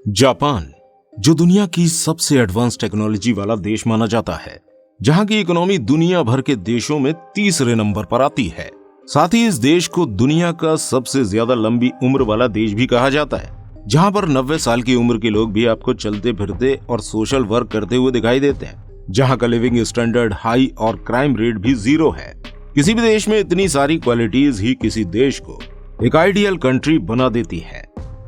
Japan, जो दुनिया की सबसे एडवांस टेक्नोलॉजी वाला देश माना जाता है, जहां की इकोनॉमी दुनिया भर के देशों में तीसरे नंबर पर आती है। साथ ही इस देश को दुनिया का सबसे ज्यादा लंबी उम्र वाला देश भी कहा जाता है, जहां पर 90 साल की उम्र के लोग भी आपको चलते फिरते और सोशल वर्क करते हुए दिखाई देते हैं, जहां का लिविंग स्टैंडर्ड हाई और क्राइम रेट भी 0 है। किसी भी देश में इतनी सारी क्वालिटीज ही किसी देश को एक आइडियल कंट्री बना देती है।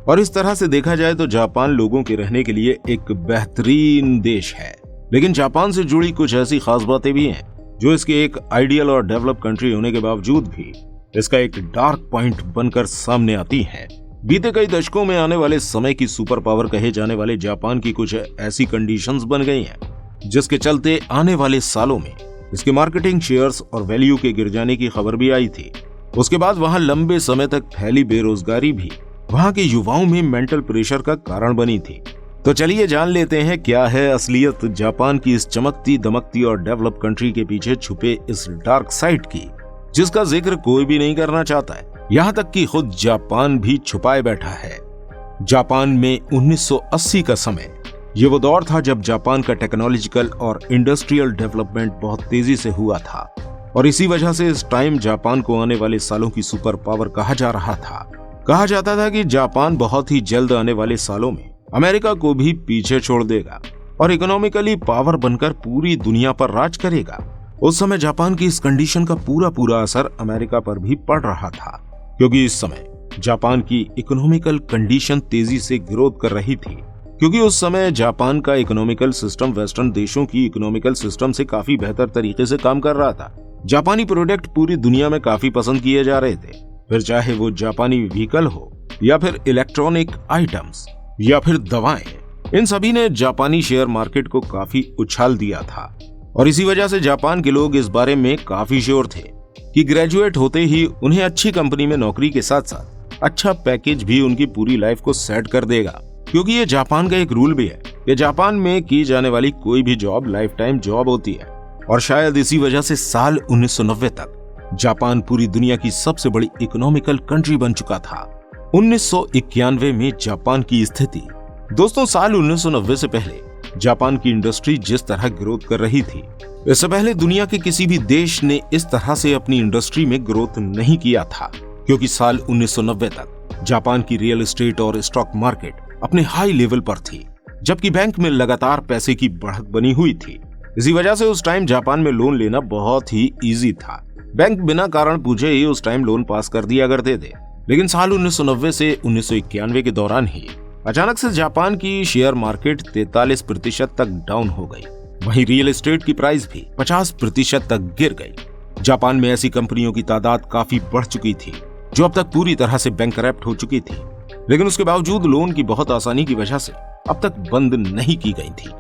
और इस तरह से देखा जाए तो जापान लोगों के रहने के लिए एक बेहतरीन देश है। लेकिन जापान से जुड़ी कुछ ऐसी खास बातें भी हैं जो इसके एक आइडियल और डेवलप कंट्री होने के बावजूद भी इसका एक डार्क पॉइंट बनकर सामने आती हैं। बीते कई दशकों में आने वाले समय की सुपर पावर कहे जाने वाले जापान की कुछ ऐसी कंडीशंस बन गई हैं, जिसके चलते आने वाले सालों में इसके मार्केटिंग शेयर्स और वैल्यू के गिर जाने की खबर भी आई थी। उसके बाद वहां लंबे समय तक फैली बेरोजगारी भी वहां के युवाओं में मेंटल प्रेशर का कारण बनी थी। तो चलिए जान लेते हैं क्या है असलियत जापान की इस चमकती दमकती और डेवलप कंट्री के पीछे छुपे इस डार्क साइड की, जिसका जिक्र कोई भी नहीं करना चाहता है, यहाँ तक कि खुद जापान भी छुपाए बैठा है। जापान में 1980 का समय, ये वो दौर था जब जापान का टेक्नोलॉजिकल और इंडस्ट्रियल डेवलपमेंट बहुत तेजी से हुआ था, और इसी वजह से इस टाइम जापान को आने वाले सालों की सुपर पावर कहा जा रहा था। कहा जाता था कि जापान बहुत ही जल्द आने वाले सालों में अमेरिका को भी पीछे छोड़ देगा और इकोनॉमिकली पावर बनकर पूरी दुनिया पर राज करेगा। उस समय जापान की इस कंडीशन का पूरा असर अमेरिका पर भी पड़ रहा था, क्योंकि इस समय जापान की इकोनॉमिकल कंडीशन तेजी से ग्रोथ कर रही थी। क्योंकि उस समय जापान का इकोनॉमिकल सिस्टम वेस्टर्न देशों की इकोनॉमिकल सिस्टम से काफी बेहतर तरीके से काम कर रहा था। जापानी प्रोडक्ट पूरी दुनिया में काफी पसंद किए जा रहे थे, फिर चाहे वो जापानी व्हीकल हो या फिर इलेक्ट्रॉनिक आइटम्स या फिर दवाएं, इन सभी ने जापानी शेयर मार्केट को काफी उछाल दिया था। और इसी वजह से जापान के लोग इस बारे में काफी श्योर थे कि ग्रेजुएट होते ही उन्हें अच्छी कंपनी में नौकरी के साथ साथ अच्छा पैकेज भी उनकी पूरी लाइफ को सेट कर देगा। क्योंकि ये जापान का एक रूल भी है कि जापान में की जाने वाली कोई भी जॉब लाइफ टाइम जॉब होती है। और शायद इसी वजह से साल 1990 तक जापान पूरी दुनिया की सबसे बड़ी इकोनॉमिकल कंट्री बन चुका था। 1991 में जापान की स्थिति, दोस्तों साल 1990 से पहले जापान की इंडस्ट्री जिस तरह ग्रोथ कर रही थी, इससे पहले दुनिया के किसी भी देश ने इस तरह से अपनी इंडस्ट्री में ग्रोथ नहीं किया था। क्योंकि साल 1990 तक जापान की रियल एस्टेट और स्टॉक मार्केट अपने हाई लेवल पर थी, जबकि बैंक में लगातार पैसे की बढ़त बनी हुई थी। इसी वजह से उस टाइम जापान में लोन लेना बहुत ही इजी था। बैंक बिना कारण पूछे ही उस टाइम लोन पास कर दिया करते थे। लेकिन साल 1990 से 1991 के दौरान ही अचानक से जापान की शेयर मार्केट 43% तक डाउन हो गई। वहीं रियल एस्टेट की प्राइस भी 50% तक गिर गई। जापान में ऐसी कंपनियों की तादाद काफी बढ़ चुकी थी जो अब तक पूरी तरह से बैंकरप्ट हो चुकी थी, लेकिन उसके बावजूद लोन की बहुत आसानी की वजह से अब तक बंद नहीं की गई थी।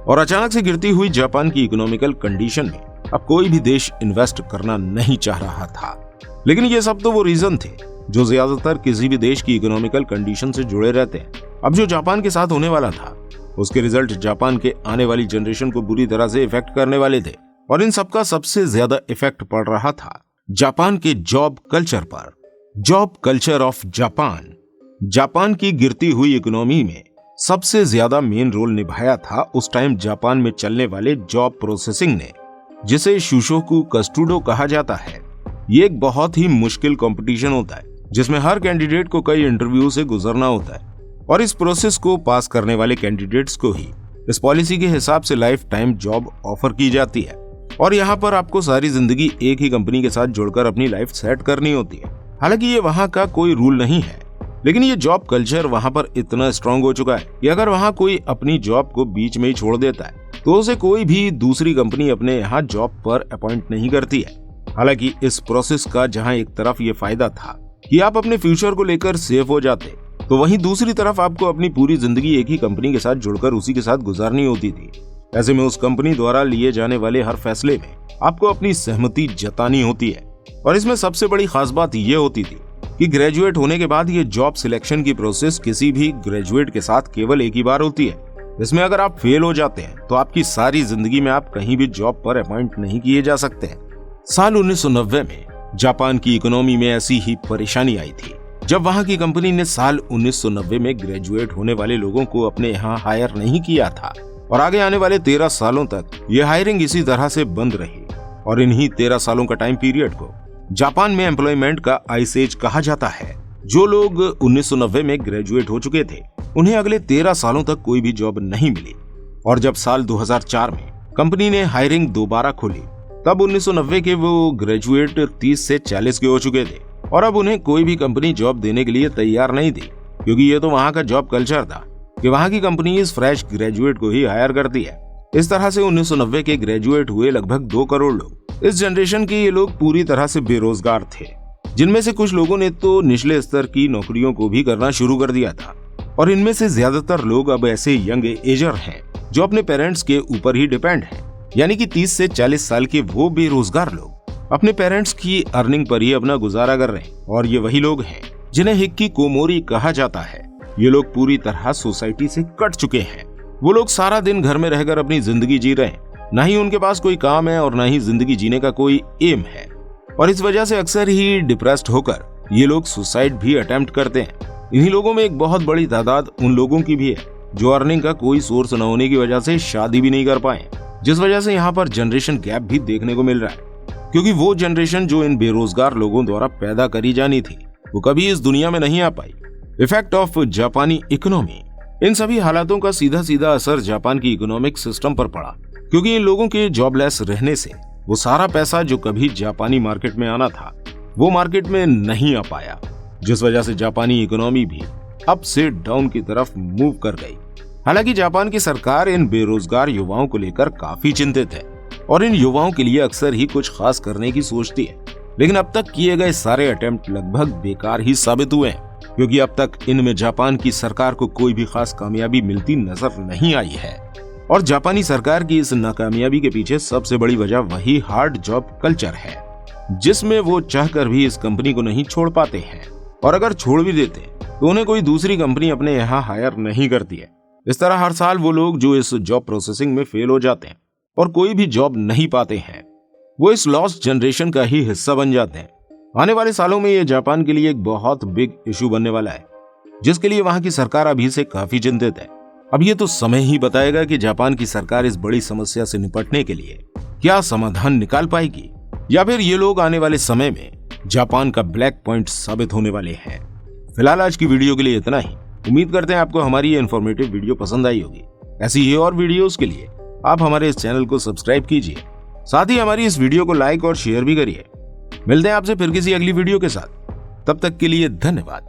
और अचानक से गिरती हुई जापान की इकोनॉमिकल कंडीशन में अब कोई भी देश इन्वेस्ट करना नहीं चाह रहा था। लेकिन ये सब तो वो रीजन थे जो ज्यादातर किसी भी देश की इकोनॉमिकल कंडीशन से जुड़े रहते हैं। अब जो जापान के साथ होने वाला था, उसके रिजल्ट जापान के आने वाली जनरेशन को बुरी तरह से इफेक्ट करने वाले थे। और इन सबका सबसे ज्यादा इफेक्ट पड़ रहा था जापान के जॉब कल्चर पर। Job culture of Japan, Japan की गिरती हुई इकोनॉमी में सबसे ज्यादा मेन रोल निभाया था उस टाइम जापान में चलने वाले जॉब प्रोसेसिंग ने, जिसे शुशोकु कस्टूडो कहा जाता है। ये एक बहुत ही मुश्किल कंपटीशन होता है, जिसमें हर कैंडिडेट को कई इंटरव्यू से गुजरना होता है, और इस प्रोसेस को पास करने वाले कैंडिडेट्स को ही इस पॉलिसी के हिसाब से लाइफ टाइम जॉब ऑफर की जाती है। और यहाँ पर आपको सारी जिंदगी एक ही कंपनी के साथ जुड़कर अपनी लाइफ सेट करनी होती है। हालांकि ये वहाँ का कोई रूल नहीं है, लेकिन ये जॉब कल्चर वहाँ पर इतना स्ट्रांग हो चुका है कि अगर वहाँ कोई अपनी जॉब को बीच में ही छोड़ देता है तो उसे कोई भी दूसरी कंपनी अपने यहाँ जॉब पर अपॉइंट नहीं करती है। हालांकि इस प्रोसेस का जहाँ एक तरफ ये फायदा था कि आप अपने फ्यूचर को लेकर सेफ हो जाते, तो वहीं दूसरी तरफ आपको अपनी पूरी जिंदगी एक ही कंपनी के साथ जुड़कर उसी के साथ गुजारनी होती थी। ऐसे में उस कंपनी द्वारा लिए जाने वाले हर फैसले में आपको अपनी सहमति जतानी होती है। और इसमें सबसे बड़ी खास बात यह होती थी कि ग्रेजुएट होने के बाद ये जॉब सिलेक्शन की प्रोसेस किसी भी ग्रेजुएट के साथ केवल एक ही बार होती है। इसमें अगर आप फेल हो जाते हैं तो आपकी सारी जिंदगी में आप कहीं भी जॉब पर अपॉइंट नहीं किए जा सकते हैं। साल 1990 में जापान की इकोनॉमी में ऐसी ही परेशानी आई थी जब वहां की कंपनी ने साल 1990 में ग्रेजुएट होने वाले लोगों को अपने यहाँ हायर नहीं किया था और आगे आने वाले 13 सालों तक ये हायरिंग इसी तरह से बंद रही और इन्हीं 13 सालों का टाइम पीरियड को जापान में एम्प्लॉयमेंट का आइस एज कहा जाता है। जो लोग 1990 में ग्रेजुएट हो चुके थे उन्हें अगले 13 सालों तक कोई भी जॉब नहीं मिली और जब साल 2004 में कंपनी ने हायरिंग दोबारा खोली तब 1990 के वो ग्रेजुएट 30 से 40 के हो चुके थे और अब उन्हें कोई भी कंपनी जॉब देने के लिए तैयार नहीं थी, क्योंकि ये तो वहां का जॉब कल्चर था कि वहां की कंपनी इस फ्रेश ग्रेजुएट को ही हायर करती है। इस तरह से 1990 के ग्रेजुएट हुए लगभग 2 करोड़ लोग। इस जनरेशन के ये लोग पूरी तरह से बेरोजगार थे, जिनमें से कुछ लोगों ने तो निचले स्तर की नौकरियों को भी करना शुरू कर दिया था और इनमें से ज्यादातर लोग अब ऐसे यंग एजर हैं जो अपने पेरेंट्स के ऊपर ही डिपेंड हैं, यानी कि 30 से 40 साल के वो बेरोजगार लोग अपने पेरेंट्स की अर्निंग पर ही अपना गुजारा कर रहे हैं। और ये वही लोग हैं जिन्हें हिक्की कोमोरी कहा जाता है। ये लोग पूरी तरह सोसाइटी से कट चुके हैं। वो लोग सारा दिन घर में रहकर अपनी जिंदगी जी रहे हैं, न ही उनके पास कोई काम है और न ही जिंदगी जीने का कोई एम है और इस वजह से अक्सर ही डिप्रेस्ड होकर ये लोग सुसाइड भी अटेम्प्ट करते हैं। इन्हीं लोगों में एक बहुत बड़ी तादाद उन लोगों की भी है जो अर्निंग का कोई सोर्स न होने की वजह से शादी भी नहीं कर पाए, जिस वजह से यहाँ पर जनरेशन गैप भी देखने को मिल रहा है, क्योंकि वो जनरेशन जो इन बेरोजगार लोगों द्वारा पैदा करी जानी थी वो कभी इस दुनिया में नहीं आ पाई। इफेक्ट ऑफ जापानी इकोनॉमी, इन सभी हालातों का सीधा सीधा असर जापान की इकोनॉमिक सिस्टम पर पड़ा, क्योंकि इन लोगों के जॉबलेस रहने से वो सारा पैसा जो कभी जापानी मार्केट में आना था वो मार्केट में नहीं आ पाया, जिस वजह से जापानी इकोनॉमी भी अप से डाउन की तरफ मूव कर गई। हालांकि जापान की सरकार इन बेरोजगार युवाओं को लेकर काफी चिंतित है और इन युवाओं के लिए अक्सर ही कुछ खास करने की सोचती है, लेकिन अब तक किए गए सारे अटेम्प्ट लगभग बेकार ही साबित हुए हैं, क्योंकि अब तक इनमें जापान की सरकार को कोई भी खास कामयाबी मिलती नजर नहीं आई है। और जापानी सरकार की इस नाकामयाबी के पीछे सबसे बड़ी वजह वही हार्ड जॉब कल्चर है, जिसमें वो चाहकर भी इस कंपनी को नहीं छोड़ पाते हैं और अगर छोड़ भी देते तो उन्हें कोई दूसरी कंपनी अपने यहाँ हायर नहीं करती है। इस तरह हर साल वो लोग जो इस जॉब प्रोसेसिंग में फेल हो जाते हैं और कोई भी जॉब नहीं पाते हैं वो इस लॉस्ट जनरेशन का ही हिस्सा बन जाते हैं। आने वाले सालों में ये जापान के लिए एक बहुत बिग इशू बनने वाला है, जिसके लिए वहां की सरकार अभी से काफी चिंतित है। अब ये तो समय ही बताएगा कि जापान की सरकार इस बड़ी समस्या से निपटने के लिए क्या समाधान निकाल पाएगी, या फिर ये लोग आने वाले समय में जापान का ब्लैक पॉइंट साबित होने वाले हैं। फिलहाल आज की वीडियो के लिए इतना ही। उम्मीद करते हैं आपको हमारी ये इन्फॉर्मेटिव वीडियो पसंद आई होगी। ऐसी ही और वीडियोस के लिए आप हमारे इस चैनल को सब्सक्राइब कीजिए, साथ ही हमारी इस वीडियो को लाइक और शेयर भी करिए। मिलते हैं आपसे फिर किसी अगली वीडियो के साथ, तब तक के लिए धन्यवाद।